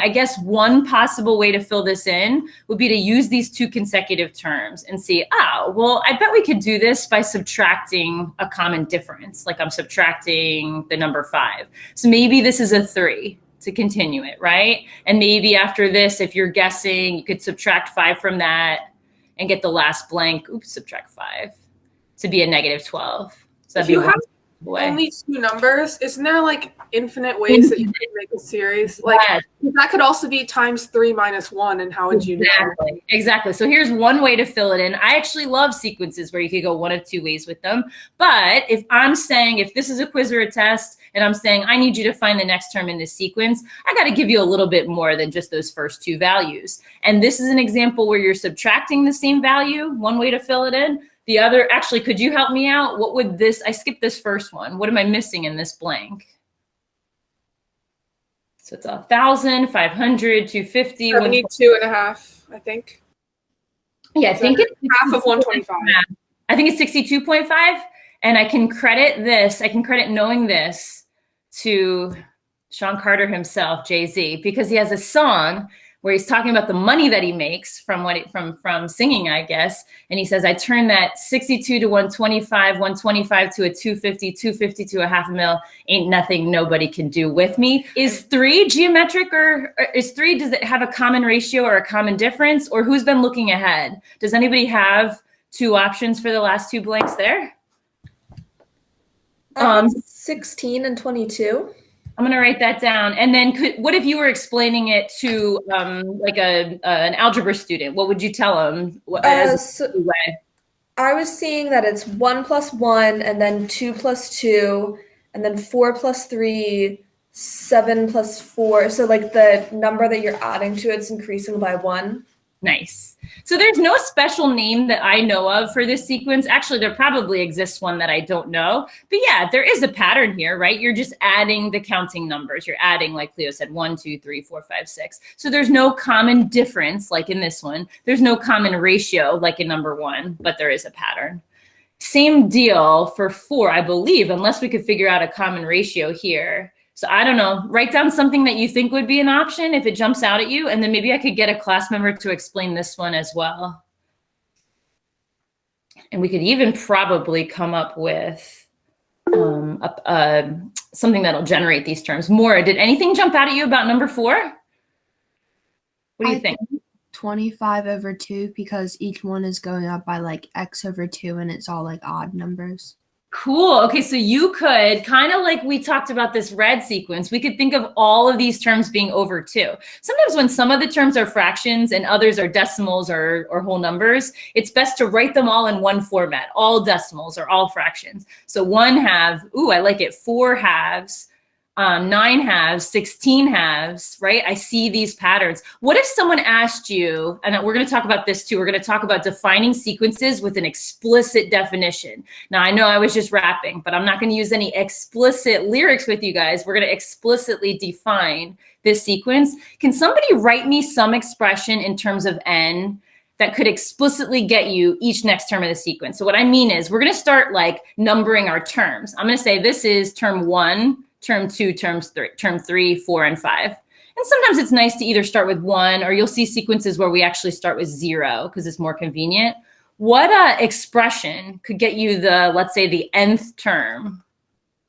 I guess one possible way to fill this in would be to use these two consecutive terms and see, oh, well, I bet we could do this by subtracting a common difference. Like I'm subtracting the number 5. So maybe this is a 3 to continue it, right? And maybe after this, if you're guessing, you could subtract 5 from that and get the last blank, oops, subtract 5 to be a negative 12. So that'd be one way. Only 2 numbers, isn't there like infinite ways that you can make a series? Like that could also be times 3 minus 1, and how would you do that? Exactly. So here's one way to fill it in. I actually love sequences where you could go one of 2 ways with them. But if I'm saying, if this is a quiz or a test, and I'm saying I need you to find the next term in this sequence, I got to give you a little bit more than just those first 2 values. And this is an example where you're subtracting the same value, one way to fill it in. The other, actually, could you help me out? What would this, I skipped this first one. What am I missing in this blank? So it's 1,000, 500, 250. 72.5, I think. Yeah, I think it's half of 125. I think it's 62.5. And I can credit this, I can credit knowing this to Sean Carter himself, Jay-Z, because he has a song where he's talking about the money that he makes from from singing, I guess. And he says, I turn that 62 to 125, 125 to a 250, 250 to a $500,000. Ain't nothing nobody can do with me. Is 3 geometric, or is 3, does it have a common ratio or a common difference? Or who's been looking ahead? Does anybody have 2 options for the last 2 blanks there? 16 and 22. I'm going to write that down. And then what if you were explaining it to like an algebra student? What would you tell them? I was seeing that it's 1 plus 1, and then 2 plus 2, and then 4 plus 3, 7 plus 4. So like the number that you're adding to it's increasing by 1. Nice. So there's no special name that I know of for this sequence. Actually, there probably exists one that I don't know. But yeah, there is a pattern here, right? You're just adding the counting numbers. You're adding, like Cleo said, 1, 2, 3, 4, 5, 6. So there's no common difference like in this one. There's no common ratio like in number 1, but there is a pattern. Same deal for 4, I believe, unless we could figure out a common ratio here. So I don't know, write down something that you think would be an option if it jumps out at you, and then maybe I could get a class member to explain this one as well. And we could even probably come up with something that'll generate these terms. Maura, did anything jump out at you about number 4? What do you think? 25 over 2, because each one is going up by like x over 2, and it's all like odd numbers. Cool. Okay, so you could, kind of like we talked about this red sequence, we could think of all of these terms being over 2. Sometimes when some of the terms are fractions and others are decimals or whole numbers, it's best to write them all in one format, all decimals or all fractions. So 1 half, ooh, I like it, 4 halves, 9 halves, 16 halves, right? I see these patterns. What if someone asked you, and we're going to talk about this too, we're going to talk about defining sequences with an explicit definition. Now, I know I was just rapping, but I'm not going to use any explicit lyrics with you guys. We're going to explicitly define this sequence. Can somebody write me some expression in terms of n that could explicitly get you each next term of the sequence? So what I mean is we're going to start like numbering our terms. I'm going to say this is term 1, term 2, term 3, 4, and 5. And sometimes it's nice to either start with 1, or you'll see sequences where we actually start with 0 because it's more convenient. What expression could get you the, let's say, the nth term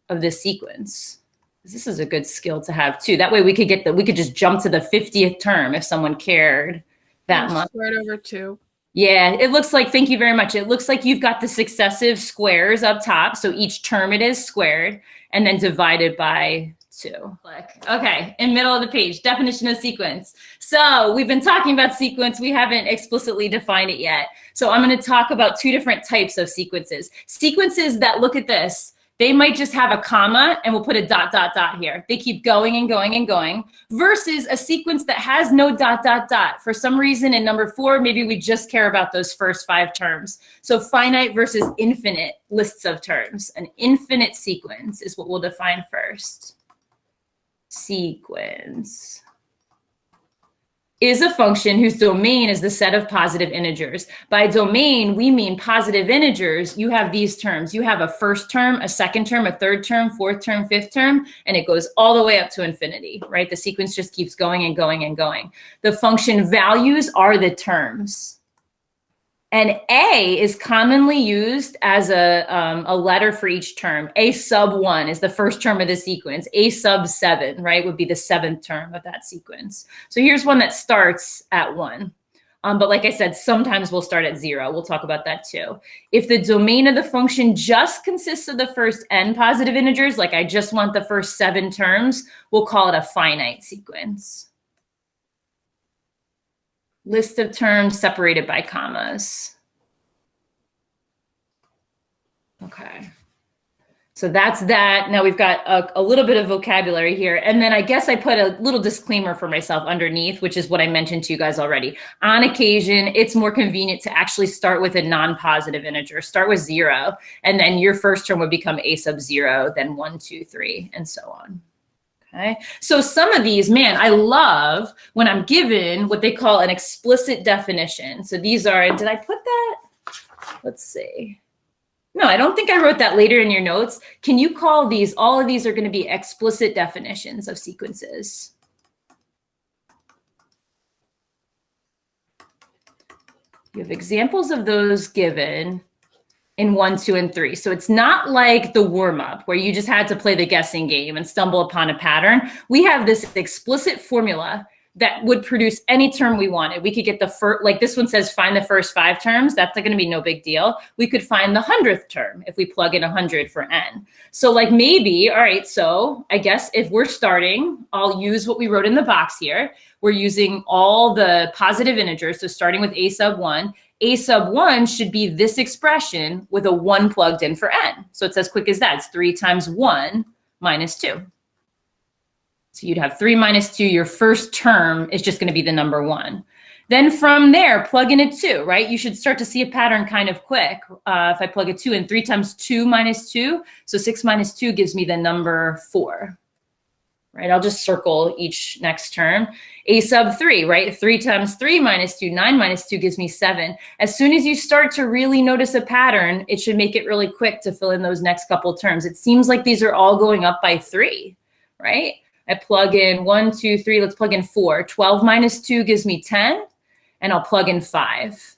of this sequence? This is a good skill to have too. That way we could just jump to the 50th term if someone cared that much. Squared over 2. Yeah, it looks like, thank you very much. It looks like you've got the successive squares up top. So each term it is squared and then divided by 2. Okay, in middle of the page, definition of sequence. So we've been talking about sequence. We haven't explicitly defined it yet. So I'm going to talk about 2 different types of sequences. Sequences that look at this. They might just have a comma and we'll put a ... here. They keep going and going and going, versus a sequence that has no ... For some reason in number 4, maybe we just care about those first 5 terms. So finite versus infinite lists of terms. An infinite sequence is what we'll define first. Sequence. is a function whose domain is the set of positive integers. By domain, we mean positive integers. You have these terms. You have a first term, a second term, a third term, fourth term, fifth term, and it goes all the way up to infinity, right? The sequence just keeps going and going and going. The function values are the terms. And A is commonly used as a letter for each term. A sub 1 is the first term of the sequence. A sub 7, right, would be the seventh term of that sequence. So here's one that starts at 1. But like I said, sometimes we'll start at 0. We'll talk about that too. If the domain of the function just consists of the first n positive integers, like I just want the first 7 terms, we'll call it a finite sequence. List of terms separated by commas. Okay. So that's that. Now we've got a little bit of vocabulary here. And then I guess I put a little disclaimer for myself underneath, which is what I mentioned to you guys already. On occasion, it's more convenient to actually start with a non-positive integer. Start with 0, and then your first term would become a sub 0, then 1, 2, 3, and so on. Okay, so some of these, man, I love when I'm given what they call an explicit definition. So these are, did I put that? Let's see. No, I don't think I wrote that later in your notes. Can you call these, all of these are going to be explicit definitions of sequences. You have examples of those given in 1, 2, and 3. So it's not like the warm-up where you just had to play the guessing game and stumble upon a pattern. We have this explicit formula that would produce any term we wanted. We could get the first, like this one says, find the first 5 terms. That's not going to be no big deal. We could find the 100th term if we plug in 100 for n. So like maybe, all right, so I guess if we're starting, I'll use what we wrote in the box here. We're using all the positive integers. So starting with a sub 1, a sub 1 should be this expression with a 1 plugged in for n. So it's as quick as that. It's 3 times 1 minus 2. So you'd have 3 minus 2. Your first term is just going to be the number 1. Then from there, plug in a 2, right? You should start to see a pattern kind of quick. If I plug a 2 in, 3 times 2 minus 2. So 6 minus 2 gives me the number 4. Right, I'll just circle each next term. A sub 3, right? 3 times 3 minus 2, 9 minus 2 gives me 7. As soon as you start to really notice a pattern, it should make it really quick to fill in those next couple terms. It seems like these are all going up by 3, right? I plug in 1, 2, 3, let's plug in 4. 12 minus 2 gives me 10, and I'll plug in 5.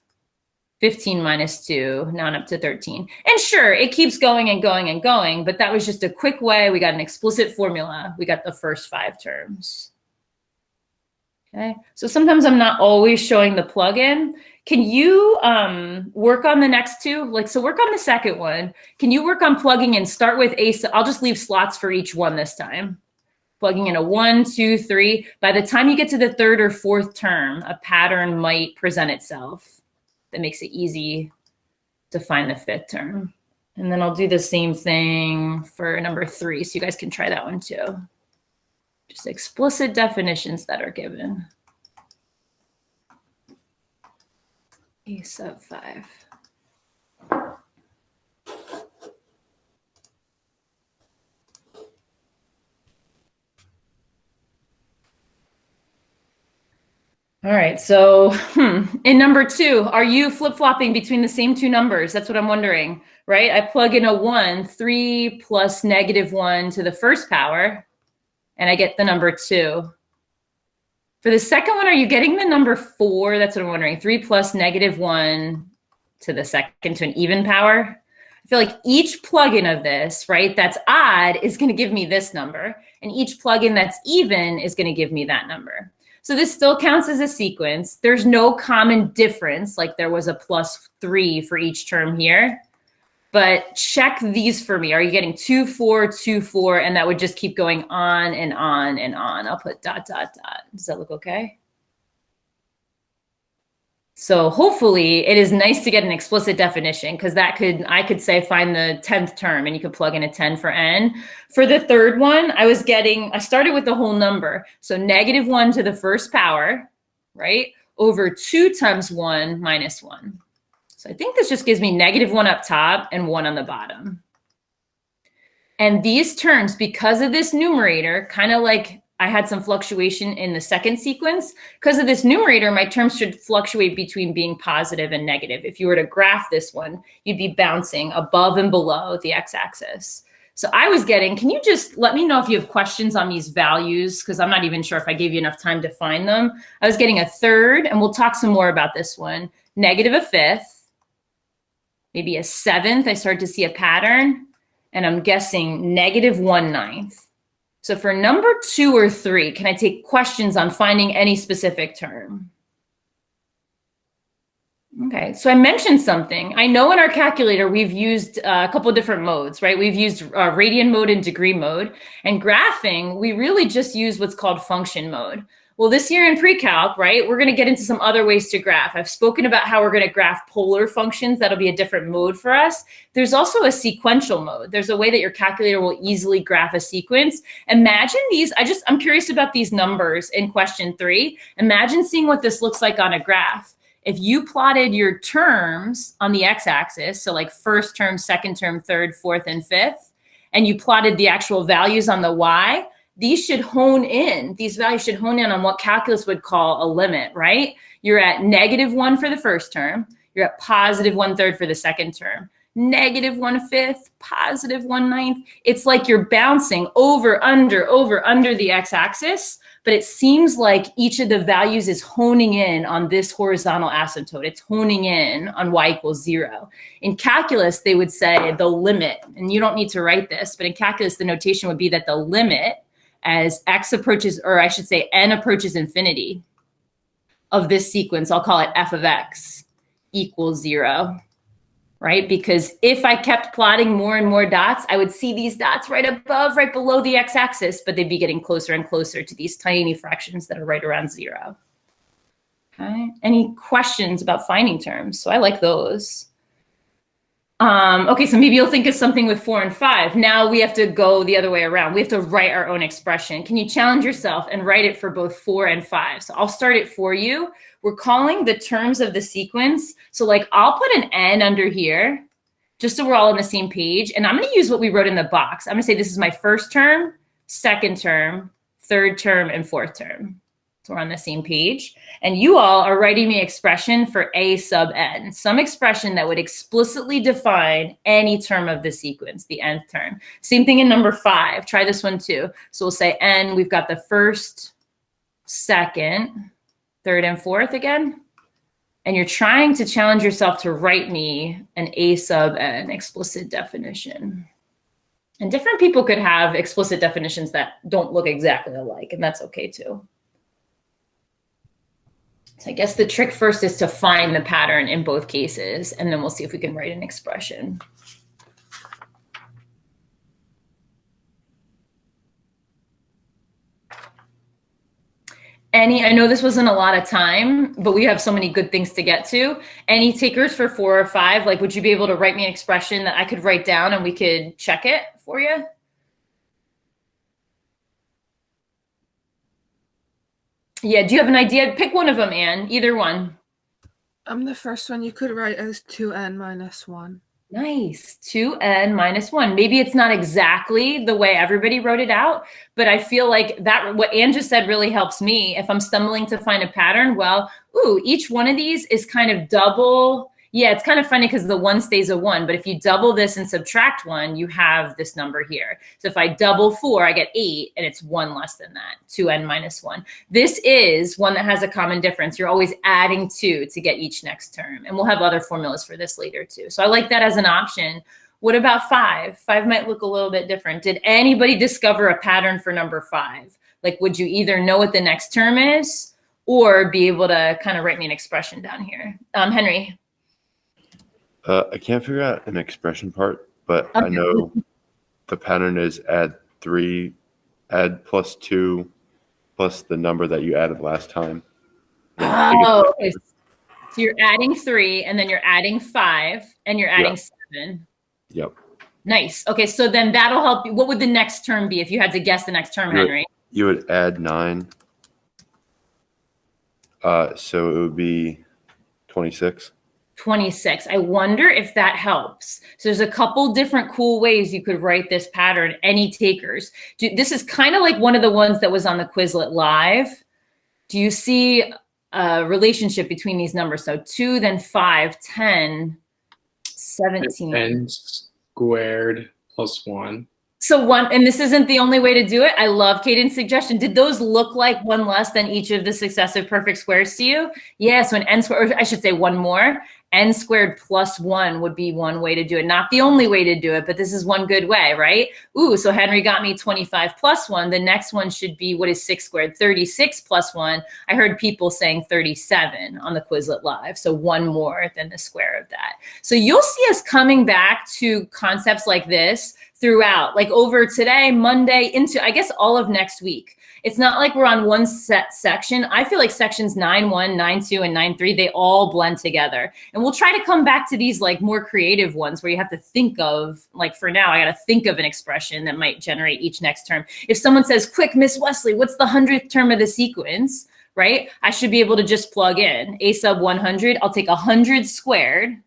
15 minus 2, now I'm up to 13. And sure, it keeps going and going and going, but that was just a quick way. We got an explicit formula. We got the first 5 terms. Okay, so sometimes I'm not always showing the plugin. Can you work on the next 2? Like, so work on the second one. Can you work on plugging in, start with a, I'll just leave slots for each one this time. Plugging in a 1, 2, 3. By the time you get to the 3rd or 4th term, a pattern might present itself that makes it easy to find the 5th term. And then I'll do the same thing for number 3, so you guys can try that one too. Just explicit definitions that are given. A sub 5. All right, so in number 2, are you flip-flopping between the same 2 numbers? That's what I'm wondering, right? I plug in a 1, 3 plus negative 1 to the first power, and I get the number 2. For the second one, are you getting the number 4? That's what I'm wondering. 3 plus negative 1 to the second to an even power. I feel like each plugin of this, right, that's odd is going to give me this number, and each plugin that's even is going to give me that number. So this still counts as a sequence. There's no common difference, like there was a plus 3 for each term here. But check these for me. Are you getting 2, 4, 2, 4? And that would just keep going on and on and on. I'll put dot, dot, dot. Does that look okay? So hopefully it is nice to get an explicit definition, because that I could say find the 10th term, and you could plug in a 10 for n. For the third one, I started with the whole number. So negative 1 to the first power, right, over 2 times 1 minus 1. So I think this just gives me negative 1 up top and 1 on the bottom. And these terms, because of this numerator, kind of like I had some fluctuation in the second sequence. Because of this numerator, my terms should fluctuate between being positive and negative. If you were to graph this one, you'd be bouncing above and below the x-axis. So I was getting, can you just let me know if you have questions on these values? Because I'm not even sure if I gave you enough time to find them. I was getting a third, and we'll talk some more about this one, negative a fifth, maybe a seventh. I started to see a pattern, and I'm guessing negative 1/9. So for number 2 or 3, can I take questions on finding any specific term? Okay, so I mentioned something. I know in our calculator, we've used a couple of different modes, right? We've used radian mode and degree mode. And graphing, we really just use what's called function mode. Well, this year in Precalc, right, we're going to get into some other ways to graph. I've spoken about how we're going to graph polar functions. That'll be a different mode for us. There's also a sequential mode. There's a way that your calculator will easily graph a sequence. Imagine these. I'm curious about these numbers in question 3. Imagine seeing what this looks like on a graph. If you plotted your terms on the x-axis, so like first term, second term, third, fourth, and fifth, and you plotted the actual values on the y, these should hone in. These values should hone in on what calculus would call a limit, right? You're at -1 for the first term. You're at +1/3 for the second term. -1/5, +1/9. It's like you're bouncing over, under the x-axis, but it seems like each of the values is honing in on this horizontal asymptote. It's honing in on y = 0. In calculus, they would say the limit, and you don't need to write this, but in calculus, the notation would be that the limit as x approaches, or I should say n approaches infinity of this sequence, I'll call it f of x, = 0. Right? Because if I kept plotting more and more dots, I would see these dots right above, right below the x-axis, but they'd be getting closer and closer to these tiny fractions that are right around 0. Okay. Any questions about finding terms? So I like those. Okay, so maybe you'll think of something with 4 and 5. Now we have to go the other way around. We have to write our own expression. Can you challenge yourself and write it for both 4 and 5? So I'll start it for you. We're calling the terms of the sequence. So like I'll put an N under here, just so we're all on the same page. And I'm going to use what we wrote in the box. I'm going to say this is my first term, second term, third term, and fourth term. So we're on the same page. And you all are writing me expression for a sub n, some expression that would explicitly define any term of the sequence, the nth term. Same thing in number 5. Try this one too. So we'll say n, we've got the first, second, third, and fourth again. And you're trying to challenge yourself to write me an a sub n explicit definition. And different people could have explicit definitions that don't look exactly alike, and that's okay too. So I guess the trick first is to find the pattern in both cases, and then we'll see if we can write an expression. I know this wasn't a lot of time, but we have so many good things to get to. Any takers for 4 or 5? Like, would you be able to write me an expression that I could write down and we could check it for you? Yeah, do you have an idea? Pick one of them, Anne, either one. The first one you could write as 2n - 1. Nice, 2n - 1. Maybe it's not exactly the way everybody wrote it out, but I feel like that what Anne just said really helps me. If I'm stumbling to find a pattern, well, ooh, each one of these is kind of double. Yeah, it's kind of funny because the 1 stays a 1, but if you double this and subtract 1, you have this number here. So if I double 4, I get 8, and it's 1 less than that, 2n - 1. This is one that has a common difference. You're always adding 2 to get each next term, and we'll have other formulas for this later too. So I like that as an option. What about 5? 5 might look a little bit different. Did anybody discover a pattern for number 5? Like, would you either know what the next term is or be able to kind of write me an expression down here? Henry? I can't figure out an expression part, but okay. I know the pattern is add +2 plus the number that you added last time. Oh, okay. So you're adding 3, and then you're adding 5, and you're adding 7. Yep. Nice. Okay, so then that'll help you. What would the next term be if you had to guess the next term, Henry? You would add 9. So it would be 26. 26. I wonder if that helps. So there's a couple different cool ways you could write this pattern. Any takers? This is kind of like one of the ones that was on the Quizlet Live. Do you see a relationship between these numbers? So 2, then 5, 10, 17. N squared plus 1. So 1, and this isn't the only way to do it. I love Caden's suggestion. Did those look like 1 less than each of the successive perfect squares to you? Yeah, so an n squared, or I should say 1 more. N squared plus 1 would be one way to do it. Not the only way to do it, but this is one good way, right? Ooh, so Henry got me 25 plus 1. The next one should be, what is 6 squared? 36 plus 1. I heard people saying 37 on the Quizlet Live. So 1 more than the square of that. So you'll see us coming back to concepts like this throughout, like over today, Monday, into, I guess, all of next week. It's not like we're on one set section. I feel like sections 9.1, 9.2, and 9.3, they all blend together. And we'll try to come back to these like more creative ones where you have to think of, like for now, I got to think of an expression that might generate each next term. If someone says, quick, Miss Wesley, what's the 100th term of the sequence, right? I should be able to just plug in a sub 100. I'll take 100 squared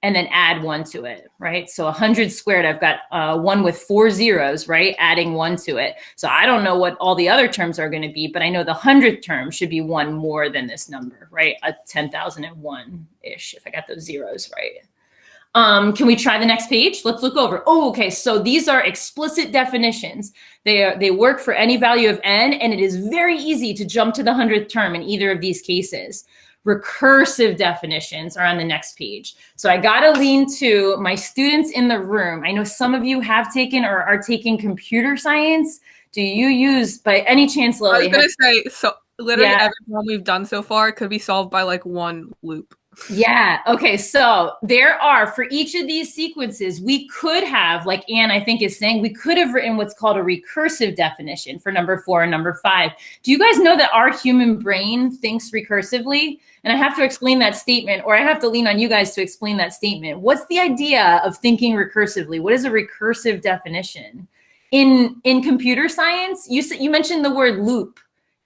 and then add 1 to it, right? So 100 squared, I've got 1 with 4 zeros, right? Adding 1 to it. So I don't know what all the other terms are gonna be, but I know the 100th term should be 1 more than this number, right? A 10,001-ish, if I got those zeros right. Can we try the next page? Let's look over. Oh, okay, so these are explicit definitions. They work for any value of n, and it is very easy to jump to the 100th term in either of these cases. Recursive definitions are on the next page. So I gotta lean to my students in the room. I know some of you have taken or are taking computer science. Do you use, by any chance, Lily? I was gonna say, so literally every one we've done so far could be solved by like 1 loop. Yeah. Okay. So there are, for each of these sequences, we could have, like Anne, I think is saying, we could have written what's called a recursive definition for number 4 and number 5. Do you guys know that our human brain thinks recursively? And I have to explain that statement, or I have to lean on you guys to explain that statement. What's the idea of thinking recursively? What is a recursive definition? In computer science, you mentioned the word loop.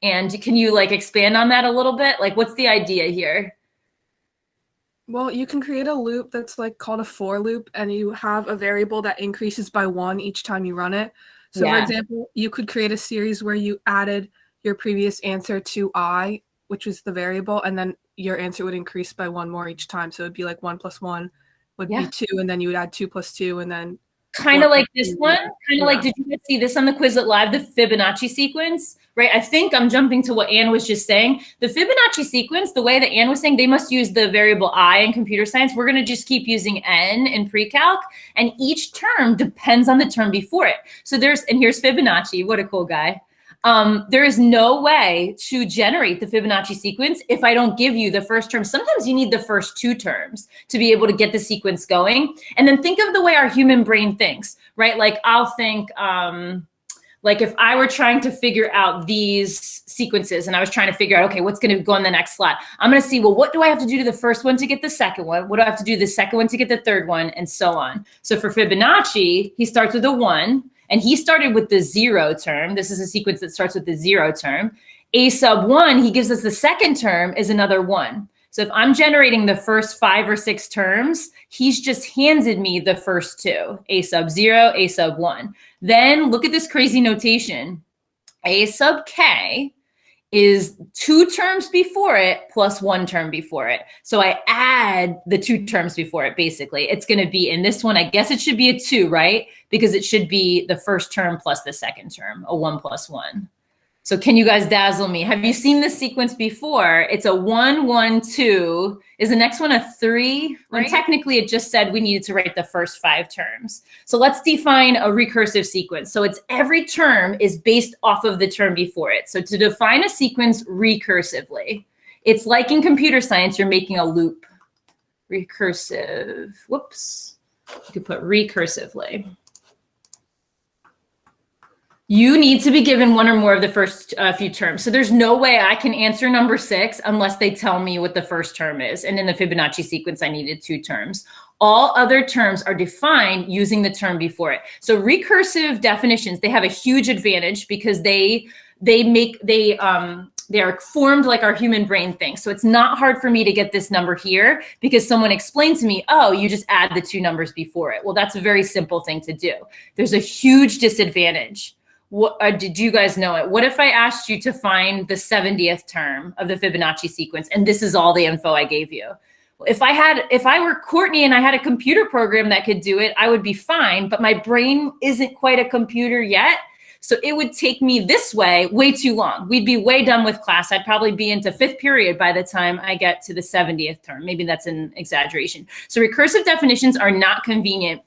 And can you like expand on that a little bit? Like, what's the idea here? Well, you can create a loop that's like called a for loop, and you have a variable that increases by 1 each time you run it. So for example, you could create a series where you added your previous answer to I, which was the variable, and then your answer would increase by 1 more each time. So it'd be like 1 plus 1 would be 2, and then you would add 2 plus 2, and then kind of like this one, kind of like, did you guys see this on the Quizlet Live, the Fibonacci sequence, right? I think I'm jumping to what Anne was just saying. The Fibonacci sequence, the way that Anne was saying, they must use the variable I in computer science. We're going to just keep using N in Precalc, and each term depends on the term before it. So and here's Fibonacci. What a cool guy. There is no way to generate the Fibonacci sequence if I don't give you the first term. Sometimes you need the first 2 terms to be able to get the sequence going. And then think of the way our human brain thinks, right? Like I'll think, like if I were trying to figure out these sequences and I was trying to figure out, okay, what's going to go in the next slot? I'm going to see, well, what do I have to do to the first one to get the second one? What do I have to do to the second one to get the third one? And so on. So for Fibonacci, he starts with a 1. And he started with the 0 term. This is a sequence that starts with the 0 term. A sub 1, he gives us the second term is another 1. So if I'm generating the first 5 or 6 terms, he's just handed me the first 2, a sub 0, a sub 1. Then look at this crazy notation. A sub k is 2 terms before it plus 1 term before it. So I add the 2 terms before it, basically. It's going to be, in this one, I guess it should be a 2, right? Because it should be the first term plus the second term, a 1 plus 1. So can you guys dazzle me? Have you seen this sequence before? It's a 1, 1, 2. Is the next one a 3? Right? And technically, it just said we needed to write the first 5 terms. So let's define a recursive sequence. So it's every term is based off of the term before it. So to define a sequence recursively, it's like in computer science, you're making a loop. Recursive, whoops. You could put recursively. You need to be given 1 or more of the first few terms. So there's no way I can answer number 6 unless they tell me what the first term is. And in the Fibonacci sequence, I needed 2 terms. All other terms are defined using the term before it. So recursive definitions, they have a huge advantage because they they are formed like our human brain thinks. So it's not hard for me to get this number here because someone explained to me, oh, you just add the 2 numbers before it. Well, that's a very simple thing to do. There's a huge disadvantage. Did you guys know it? What if I asked you to find the 70th term of the Fibonacci sequence and this is all the info I gave you? If I were Courtney and I had a computer program that could do it, I would be fine, but my brain isn't quite a computer yet. So it would take me this way too long. We'd be way done with class. I'd probably be into 5th period by the time I get to the 70th term. Maybe that's an exaggeration. So recursive definitions are not convenient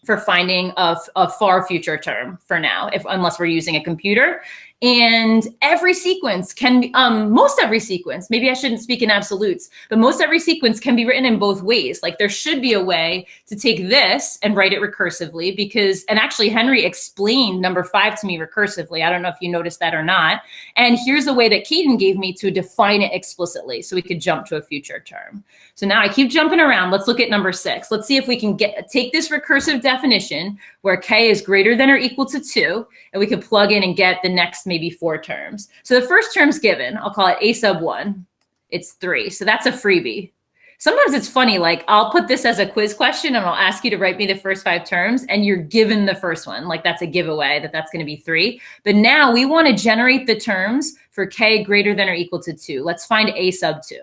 for finding a far future term for now, unless we're using a computer. And every sequence can be, most every sequence, maybe I shouldn't speak in absolutes, but most every sequence can be written in both ways. Like there should be a way to take this and write it recursively because, and actually Henry explained number 5 to me recursively. I don't know if you noticed that or not. And here's a way that Keaton gave me to define it explicitly so we could jump to a future term. So now I keep jumping around. Let's look at number 6. Let's see if we can take this recursive definition where k is greater than or equal to 2, and we can plug in and get the next maybe 4 terms. So the first term's given. I'll call it a sub 1. It's 3. So that's a freebie. Sometimes it's funny, like I'll put this as a quiz question and I'll ask you to write me the first 5 terms and you're given the first one. Like that's a giveaway that's going to be 3. But now we want to generate the terms for k greater than or equal to 2. Let's find a sub 2.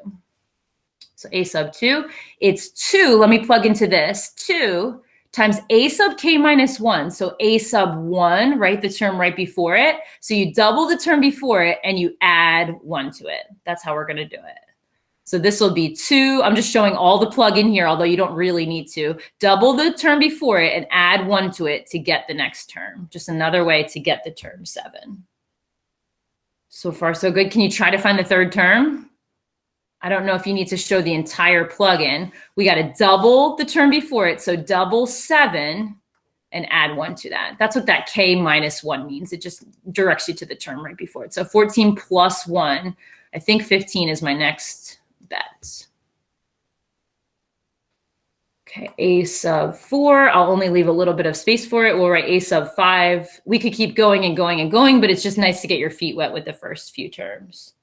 So a sub 2, it's 2. Let me plug into this. 2 times a sub k minus 1. So a sub 1, write the term right before it. So you double the term before it and you add 1 to it. That's how we're going to do it. So this will be 2. I'm just showing all the plug in here, although you don't really need to. Double the term before it and add 1 to it to get the next term. Just another way to get the term 7. So far, so good. Can you try to find the third term? I don't know if you need to show the entire plugin. We got to double the term before it. So double 7 and add 1 to that. That's what that k minus 1 means. It just directs you to the term right before it. So 14 plus 1. I think 15 is my next bet. Okay, a sub 4. I'll only leave a little bit of space for it. We'll write a sub 5. We could keep going and going and going, but it's just nice to get your feet wet with the first few terms.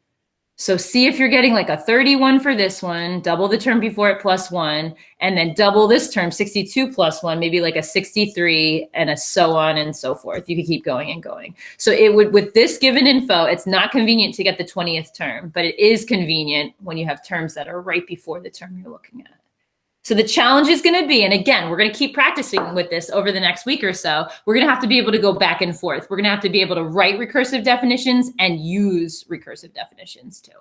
So see if you're getting like a 31 for this one, double the term before it plus 1, and then double this term, 62 plus 1, maybe like a 63, and a so on and so forth. You could keep going and going. So it would, with this given info, it's not convenient to get the 20th term, but it is convenient when you have terms that are right before the term you're looking at. So the challenge is going to be, and again, we're going to keep practicing with this over the next week or so. We're going to have to be able to go back and forth. We're going to have to be able to write recursive definitions and use recursive definitions too.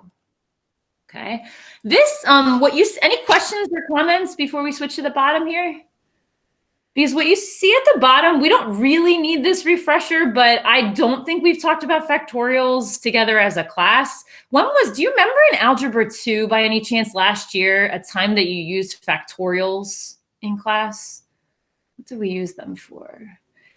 Okay. This, any questions or comments before we switch to the bottom here? Because what you see at the bottom, we don't really need this refresher, but I don't think we've talked about factorials together as a class. One was, do you remember in Algebra 2 by any chance last year, a time that you used factorials in class? What did we use them for?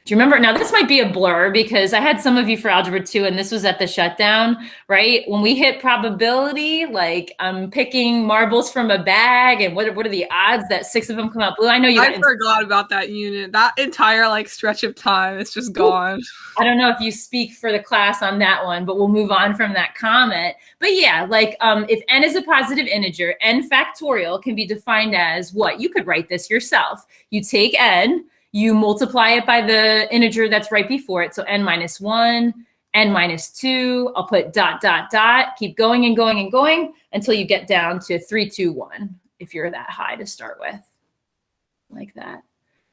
Do you remember? Now, this might be a blur because I had some of you for Algebra 2 and this was at the shutdown, right? When we hit probability, like I'm picking marbles from a bag and what are the odds that 6 of them come out blue? I know you. I forgot about that unit. That entire like stretch of time, it's just gone. I don't know if you speak for the class on that one, but we'll move on from that comment. But yeah, like if n is a positive integer, n factorial can be defined as what? You could write this yourself. You take n, you multiply it by the integer that's right before it. So n minus 1, n minus 2. I'll put dot, dot, dot. Keep going and going and going until you get down to 3, 2, 1, if you're that high to start with, like that.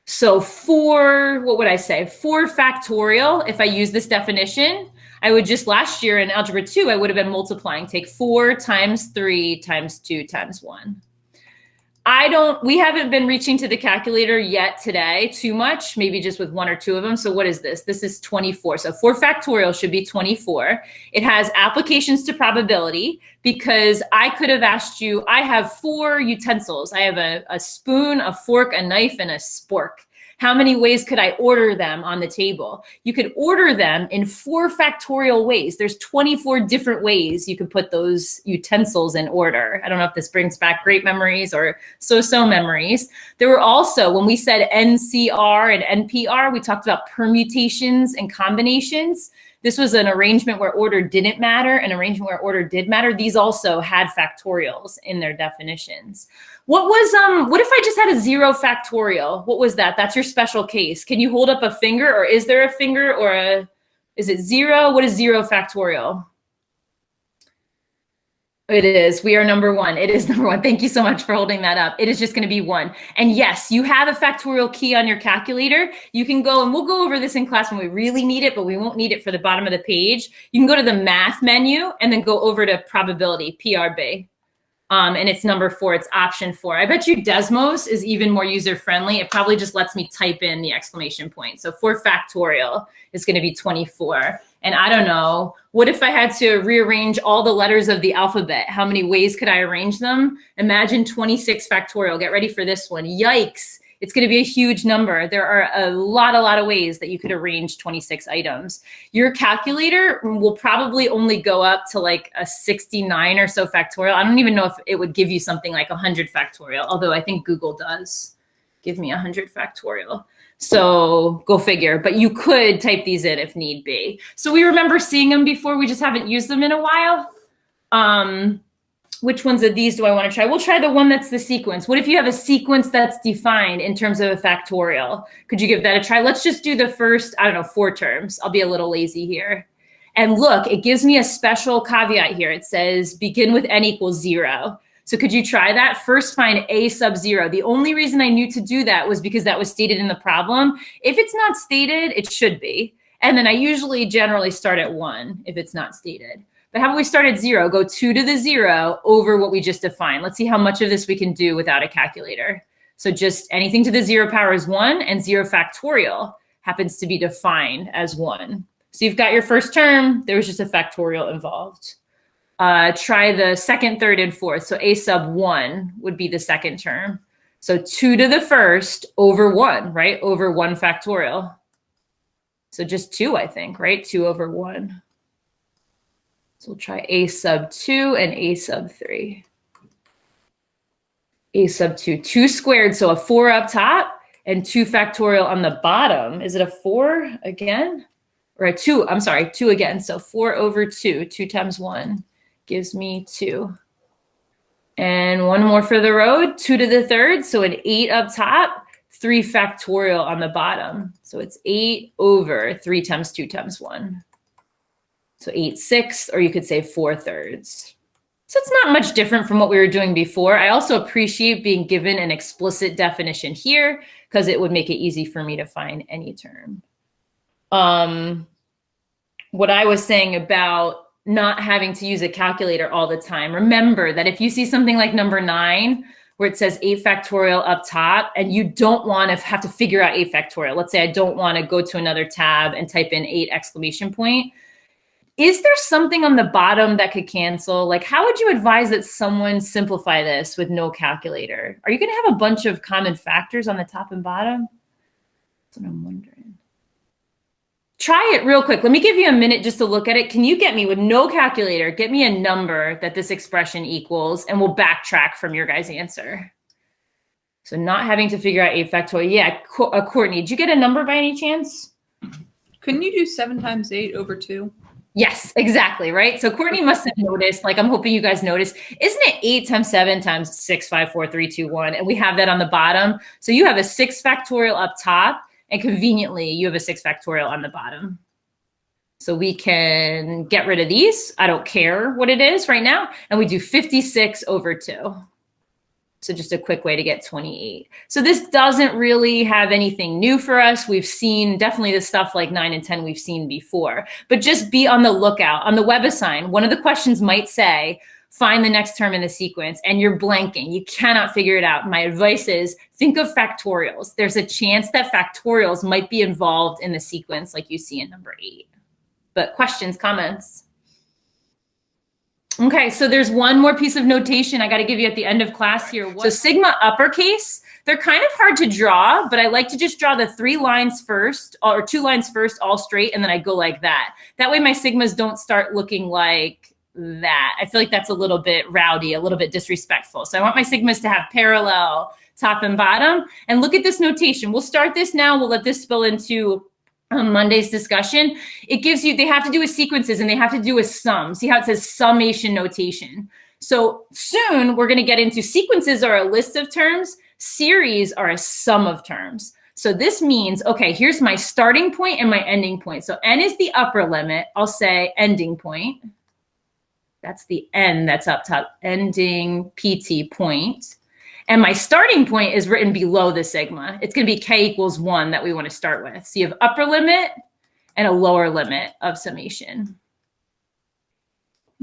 So what would I say? 4 factorial, if I use this definition, I would just last year in Algebra 2, I would have been multiplying. Take 4 times 3 times 2 times 1. We haven't been reaching to the calculator yet today too much, maybe just with 1 or 2 of them. So what is this? This is 24. So 4 factorial should be 24. It has applications to probability because I could have asked you, I have 4 utensils. I have a spoon, a fork, a knife, and a spork. How many ways could I order them on the table? You could order them in 4 factorial ways. There's 24 different ways you could put those utensils in order. I don't know if this brings back great memories or so-so memories. There were also, when we said NCR and NPR, we talked about permutations and combinations. this was an arrangement where order didn't matter, an arrangement where order did matter. These also had factorials in their definitions. What if I just had a 0 factorial? What was that? That's your special case. Can you hold up a finger, or is there a finger, or is it 0? What is 0 factorial? It is. We are number 1. It is number 1. Thank you so much for holding that up. It is just going to be 1. And yes, you have a factorial key on your calculator. You can go, and we'll go over this in class when we really need it, but we won't need it for the bottom of the page. You can go to the math menu and then go over to probability, PRB. And it's number 4. It's option 4. I bet you Desmos is even more user-friendly. It probably just lets me type in the exclamation point. So 4 factorial is going to be 24. And I don't know, what if I had to rearrange all the letters of the alphabet? How many ways could I arrange them? Imagine 26 factorial. Get ready for this one. Yikes. It's going to be a huge number. There are a lot of ways that you could arrange 26 items. Your calculator will probably only go up to like a 69 or so factorial. I don't even know if it would give you something like 100 factorial, although I think Google does give me 100 factorial. So go figure, but you could type these in if need be. So we remember seeing them before, we just haven't used them in a while. Which ones of these do I want to try? We'll try the one that's the sequence. What if you have a sequence that's defined in terms of a factorial? Could you give that a try? Let's just do the first, I don't know, 4 terms. I'll be a little lazy here. And look, it gives me a special caveat here. It says begin with n equals 0. So could you try that? First find a sub 0. The only reason I knew to do that was because that was stated in the problem. If it's not stated, it should be. And then I usually generally start at 1 if it's not stated. But how about we start at 0? Go 2 to the 0 over what we just defined. Let's see how much of this we can do without a calculator. So just anything to the 0 power is 1, and 0 factorial happens to be defined as 1. So you've got your first term. There was just a factorial involved. Try the second, third, and fourth. So a sub 1 would be the second term. So 2 to the first over 1, right? Over 1 factorial. So just 2, I think, right? 2 over 1. So we'll try a sub 2 and a sub 3. A sub 2, 2 squared, so a 4 up top, and 2 factorial on the bottom. Is it a 4 again? Or a 2, I'm sorry, 2 again. So 4 over 2, 2 times 1 gives me 2. And one more for the road, 2 to the third, so an 8 up top, 3 factorial on the bottom. So it's 8 over 3 times 2 times 1. So 8/6, or you could say 4/3. So it's not much different from what we were doing before. I also appreciate being given an explicit definition here because it would make it easy for me to find any term. What I was saying about not having to use a calculator all the time. Remember that if you see something like number 9, where it says 8 factorial up top, and you don't want to have to figure out 8 factorial. Let's say I don't want to go to another tab and type in 8 exclamation point. Is there something on the bottom that could cancel? Like, how would you advise that someone simplify this with no calculator? Are you going to have a bunch of common factors on the top and bottom? That's what I'm wondering. Try it real quick. Let me give you a minute just to look at it. Can you get me, with no calculator, get me a number that this expression equals, and we'll backtrack from your guys' answer. So not having to figure out 8 factorial. Yeah, Courtney, did you get a number by any chance? Couldn't you do 7 times 8 over 2? Yes, exactly, right? So Courtney must have noticed, like I'm hoping you guys noticed, isn't it 8 times 7 times 6, 5, 4, 3, 2, 1? And we have that on the bottom. So you have a 6 factorial up top, and conveniently you have a 6 factorial on the bottom. So we can get rid of these. I don't care what it is right now. And we do 56 over 2. So just a quick way to get 28. So this doesn't really have anything new for us. We've seen definitely the stuff like 9 and 10 we've seen before, but just be on the lookout. On the WebAssign, one of the questions might say, find the next term in the sequence, and you're blanking. You cannot figure it out. My advice is think of factorials. There's a chance that factorials might be involved in the sequence like you see in number 8. But questions, comments? Okay, so there's one more piece of notation I got to give you at the end of class here. So sigma uppercase, they're kind of hard to draw, but I like to just draw the 3 lines first, or 2 lines first, all straight, and then I go like that. That way my sigmas don't start looking like that. I feel like that's a little bit rowdy, a little bit disrespectful. So I want my sigmas to have parallel top and bottom. And look at this notation. We'll start this now. We'll let this spill into Monday's discussion, it gives you, they have to do with sequences and they have to do with sum. See how it says summation notation. So soon we're going to get into sequences are a list of terms, series are a sum of terms. So this means, okay, here's my starting point and my ending point. So n is the upper limit. I'll say ending point. That's the n that's up top, ending PT point. And my starting point is written below the sigma. It's going to be k equals 1 that we want to start with. So you have upper limit and a lower limit of summation.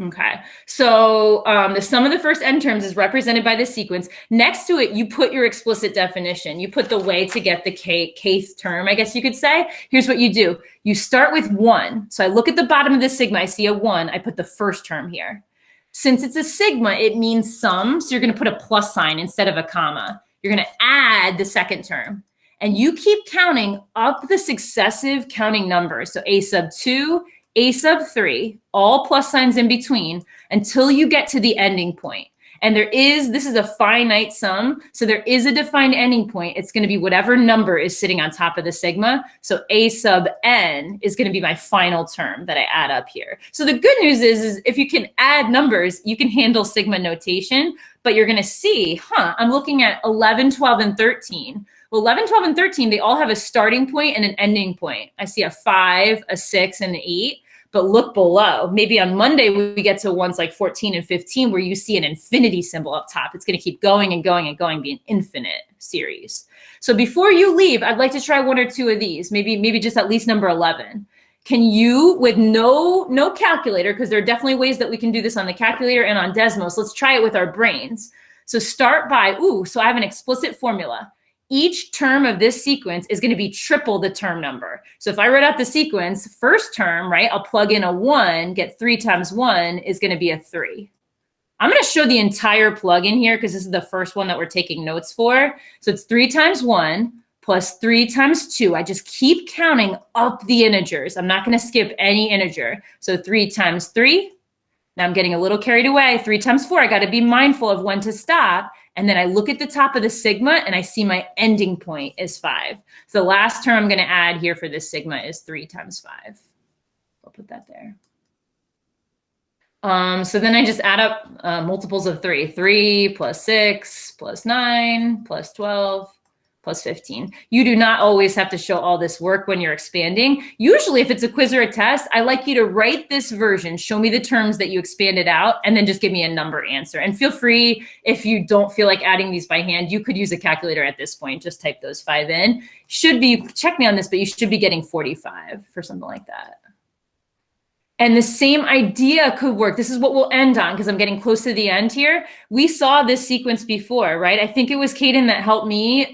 Okay, so the sum of the first n terms is represented by the sequence. Next to it, you put your explicit definition. You put the way to get the kth term, I guess you could say. Here's what you do. You start with 1. So I look at the bottom of the sigma. I see a 1. I put the first term here. Since it's a sigma, it means sum. So you're going to put a plus sign instead of a comma. You're going to add the second term. And you keep counting up the successive counting numbers. So a sub 2, a sub 3, all plus signs in between until you get to the ending point. And this is a finite sum. So there is a defined ending point. It's going to be whatever number is sitting on top of the sigma. So a sub n is going to be my final term that I add up here. So the good news is if you can add numbers, you can handle sigma notation, but you're going to see, I'm looking at 11, 12, and 13. Well, 11, 12, and 13, they all have a starting point and an ending point. I see a 5, a 6, and an 8. But look below. Maybe on Monday, we get to ones like 14 and 15 where you see an infinity symbol up top. It's going to keep going and going and going, be an infinite series. So before you leave, I'd like to try 1 or 2 of these, maybe just at least number 11. Can you, with no calculator, because there are definitely ways that we can do this on the calculator and on Desmos. Let's try it with our brains. So start by, so I have an explicit formula. Each term of this sequence is going to be triple the term number. So if I wrote out the sequence, first term, right, I'll plug in a 1, get 3 times 1 is going to be a 3. I'm going to show the entire plug-in here because this is the first one that we're taking notes for. So it's 3 times 1 plus 3 times 2. I just keep counting up the integers. I'm not going to skip any integer. So 3 times 3. Now I'm getting a little carried away. 3 times 4. I got to be mindful of when to stop. And then I look at the top of the sigma and I see my ending point is 5. So the last term I'm going to add here for this sigma is 3 times 5. I'll put that there. So then I just add up multiples of 3. 3 plus 6 plus 9 plus 12 plus 15. You do not always have to show all this work when you're expanding. Usually if it's a quiz or a test, I like you to write this version, show me the terms that you expanded out, and then just give me a number answer. And feel free, if you don't feel like adding these by hand, you could use a calculator at this point. Just type those 5 in. Should be, check me on this, but you should be getting 45 for something like that. And the same idea could work. This is what we'll end on because I'm getting close to the end here. We saw this sequence before, right? I think it was Kaden that helped me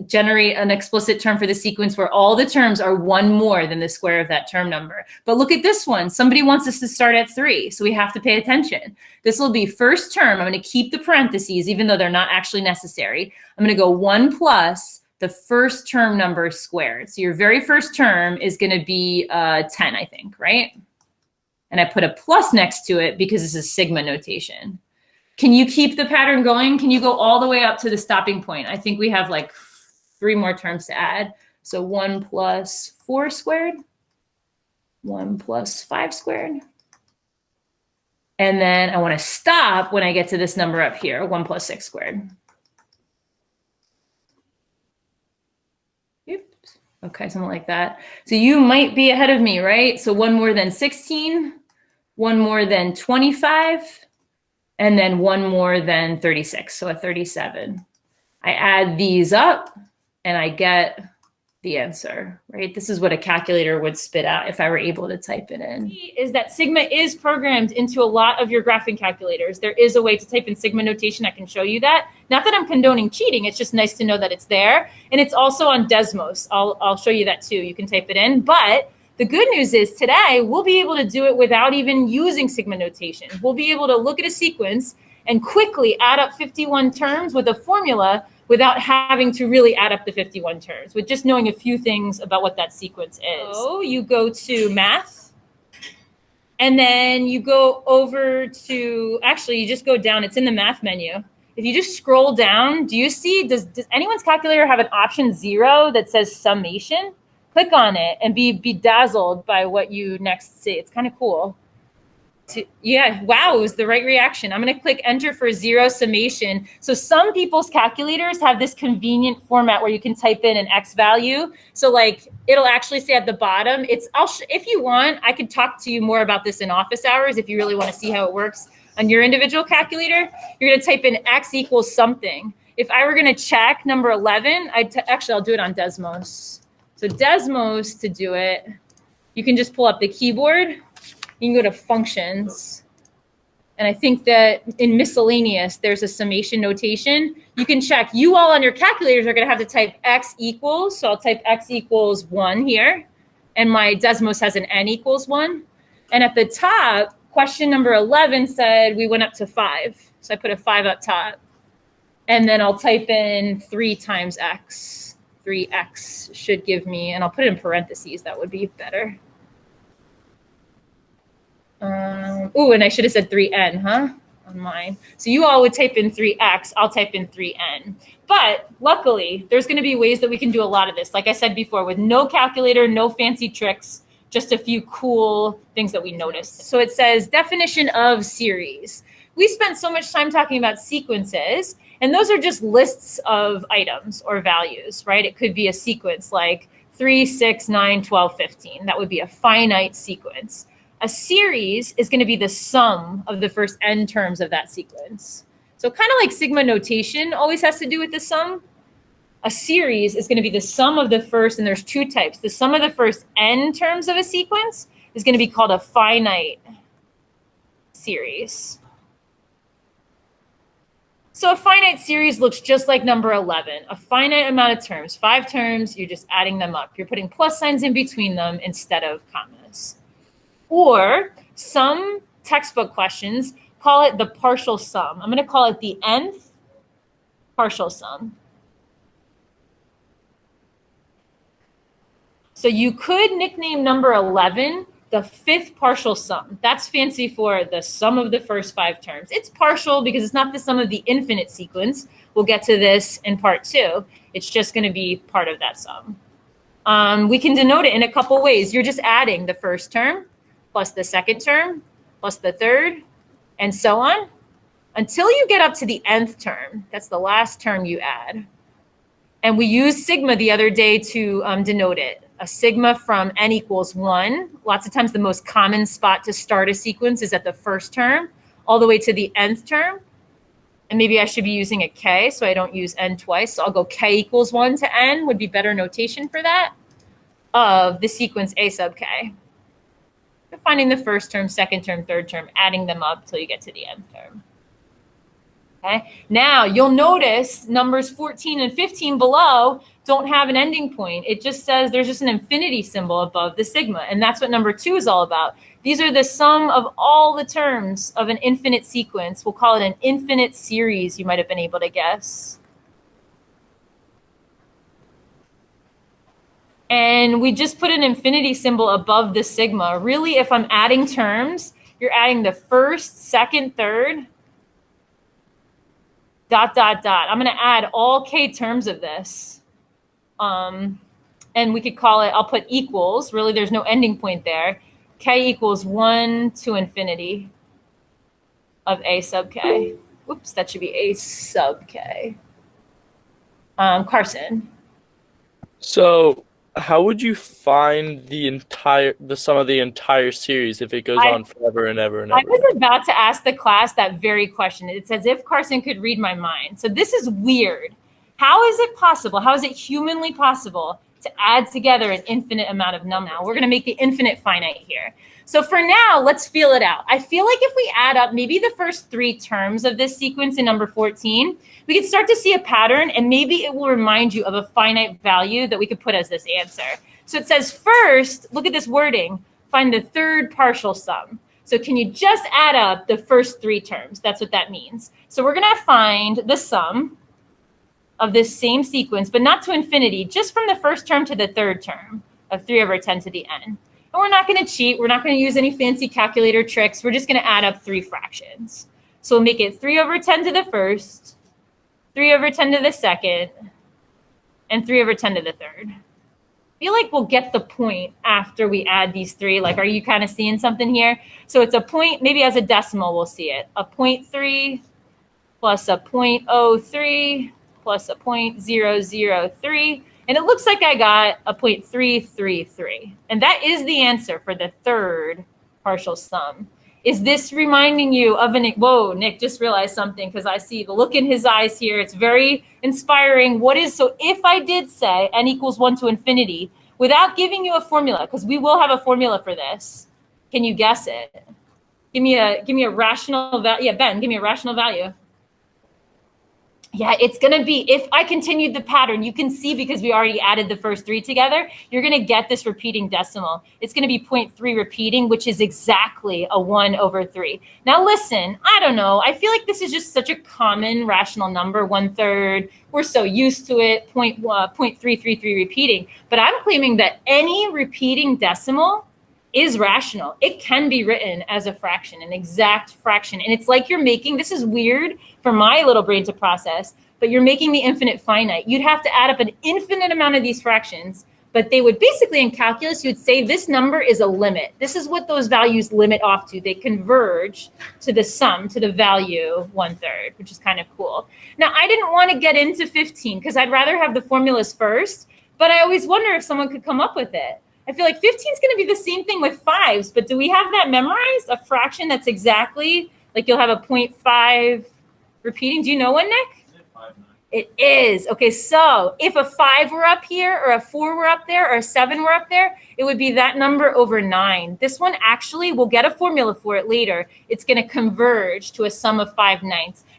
generate an explicit term for the sequence where all the terms are 1 more than the square of that term number. But look at this one. Somebody wants us to start at 3, so we have to pay attention. This will be first term. I'm going to keep the parentheses, even though they're not actually necessary. I'm going to go 1 plus the first term number squared. So your very first term is going to be 10, I think, right? And I put a plus next to it because this is sigma notation. Can you keep the pattern going? Can you go all the way up to the stopping point? I think we have like 3 more terms to add. So 1 plus 4 squared, 1 plus 5 squared. And then I want to stop when I get to this number up here, 1 plus 6 squared. Oops. Okay, something like that. So you might be ahead of me, right? So 1 more than 16. 1 more than 25, and then 1 more than 36, so a 37. I add these up, and I get the answer, right? This is what a calculator would spit out if I were able to type it in. Is that sigma is programmed into a lot of your graphing calculators. There is a way to type in sigma notation. I can show you that. Not that I'm condoning cheating. It's just nice to know that it's there. And it's also on Desmos. I'll show you that too. You can type it in, but the good news is today we'll be able to do it without even using sigma notation. We'll be able to look at a sequence and quickly add up 51 terms with a formula without having to really add up the 51 terms, with just knowing a few things about what that sequence is. So you go to math, and then you go over to, actually you just go down, it's in the math menu. If you just scroll down, do you see, does anyone's calculator have an option 0 that says summation? click on it and be bedazzled by what you next see. It's kind of cool. Yeah, wow, it was the right reaction. I'm going to click enter for zero summation. So some people's calculators have this convenient format where you can type in an X value. So like it'll actually say at the bottom, if you want, I could talk to you more about this in office hours if you really want to see how it works on your individual calculator. You're going to type in X equals something. If I were going to check number 11, actually I'll do it on Desmos. So Desmos, to do it, you can just pull up the keyboard. You can go to functions. And I think that in miscellaneous, there's a summation notation. You can check. You all on your calculators are going to have to type X equals. So I'll type X equals 1 here. And my Desmos has an N equals 1. And at the top, question number 11 said we went up to 5. So I put a 5 up top. And then I'll type in 3 times X. 3X should give me, and I'll put it in parentheses. That would be better. And I should have said 3N, huh? On mine. So you all would type in 3X. I'll type in 3N. But luckily, there's going to be ways that we can do a lot of this. Like I said before, with no calculator, no fancy tricks, just a few cool things that we noticed. So it says definition of series. We spent so much time talking about sequences, and those are just lists of items or values, right? It could be a sequence like 3, 6, 9, 12, 15. That would be a finite sequence. A series is going to be the sum of the first n terms of that sequence. So kind of like sigma notation always has to do with the sum. A series is going to be the sum of the first, and there's 2 types. The sum of the first n terms of a sequence is going to be called a finite series. So a finite series looks just like number 11, a finite amount of terms, 5 terms, you're just adding them up. You're putting plus signs in between them instead of commas. Or some textbook questions call it the partial sum. I'm going to call it the nth partial sum. So you could nickname number 11 the 5th partial sum. That's fancy for the sum of the first 5 terms. It's partial because it's not the sum of the infinite sequence. We'll get to this in part 2. It's just going to be part of that sum. We can denote it in a couple ways. You're just adding the first term plus the second term plus the third and so on until you get up to the nth term. That's the last term you add. And we used sigma the other day to denote it. A sigma from n equals 1. Lots of times the most common spot to start a sequence is at the first term, all the way to the nth term. And maybe I should be using a k, so I don't use n twice. So I'll go k equals 1 to n would be better notation for that, of the sequence a sub k. You're finding the first term, second term, third term, adding them up till you get to the nth term. Okay. Now you'll notice numbers 14 and 15 below don't have an ending point. It just says there's just an infinity symbol above the sigma. And that's what number 2 is all about. These are the sum of all the terms of an infinite sequence. We'll call it an infinite series, you might have been able to guess. And we just put an infinity symbol above the sigma. Really, if I'm adding terms, you're adding the first, second, third, dot, dot, dot. I'm going to add all k terms of this. And we could call it, I'll put equals. Really, there's no ending point there. K equals 1 to infinity of a sub k. Whoops, that should be a sub k. Carson. So how would you find the sum of the entire series if it goes on forever and ever and ever? I was about to ask the class that very question. It's as if Carson could read my mind. So this is weird. How is it possible? How is it humanly possible to add together an infinite amount of num? Now we're going to make the infinite finite here. So for now, let's feel it out. I feel like if we add up maybe the first 3 terms of this sequence in number 14, we could start to see a pattern, and maybe it will remind you of a finite value that we could put as this answer. So it says first, look at this wording, find the 3rd partial sum. So can you just add up the first 3 terms? That's what that means. So we're going to find the sum of this same sequence, but not to infinity, just from the first term to the 3rd term of 3 over 10 to the n. And we're not going to cheat. We're not going to use any fancy calculator tricks. We're just going to add up 3 fractions. So we'll make it 3 over 10 to the first, 3 over 10 to the second, and 3 over 10 to the third. feel like we'll get the point after we add these three. Like, are you kind of seeing something here? So it's a point, maybe as a decimal, we'll see it. A 0.3 plus a 0.03 plus a 0.003. And it looks like I got a 0.333. And that is the answer for the third partial sum. Is this reminding you of an, whoa, Nick just realized something because I see the look in his eyes here. It's very inspiring. What is, so if I did say n equals 1 to infinity, without giving you a formula, because we will have a formula for this, can you guess it? Give me a rational value. Yeah, Ben, give me a rational value. Yeah, it's going to be, if I continued the pattern, you can see because we already added the first three together, you're going to get this repeating decimal. It's going to be 0.3 repeating, which is exactly a 1/3. Now listen, I don't know. I feel like this is just such a common rational number, 1/3. We're so used to it, 0.333 repeating. But I'm claiming that any repeating decimal is rational. It can be written as a fraction, an exact fraction. And it's like you're making, this is weird for my little brain to process, but you're making the infinite finite. You'd have to add up an infinite amount of these fractions, but they would basically, in calculus, you would say this number is a limit. This is what those values limit off to. They converge to the sum, to the value 1/3, which is kind of cool. Now, I didn't want to get into 15 because I'd rather have the formulas first, but I always wonder if someone could come up with it. I feel like 15 is going to be the same thing with 5s, but do we have that memorized? A fraction that's exactly, like you'll have a 0.5 repeating. Do you know one, Nick? It is. Okay, so if a 5 were up here or a 4 were up there or a 7 were up there, it would be that number over 9. This one actually, we'll get a formula for it later. It's going to converge to a sum of 5/9.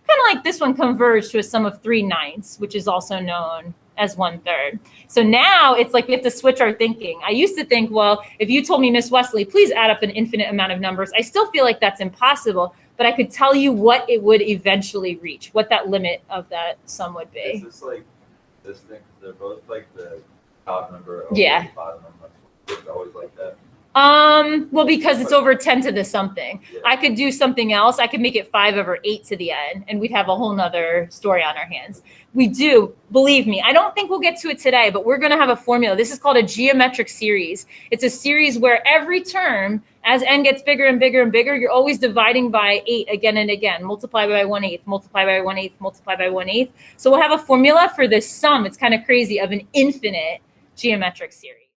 Kind of like this one converged to a sum of 3/9, which is also known as 1/3. So now it's like we have to switch our thinking. I used to think, well, if you told me, Miss Wesley, please add up an infinite amount of numbers, I still feel like that's impossible, but I could tell you what it would eventually reach, what that limit of that sum would be. Is this like this thing? They're both like the top number over Yeah. the bottom number. It's always like that. Well, because it's over 10 to the something. Yeah. I could do something else. I could make it 5/8 to the end, and we'd have a whole nother story on our hands. We do, believe me. I don't think we'll get to it today, but we're going to have a formula. This is called a geometric series. It's a series where every term, as n gets bigger and bigger and bigger, you're always dividing by 8 again and again. Multiply by 1/8, multiply by 1/8, multiply by 1/8. So we'll have a formula for this sum. It's kind of crazy, of an infinite geometric series.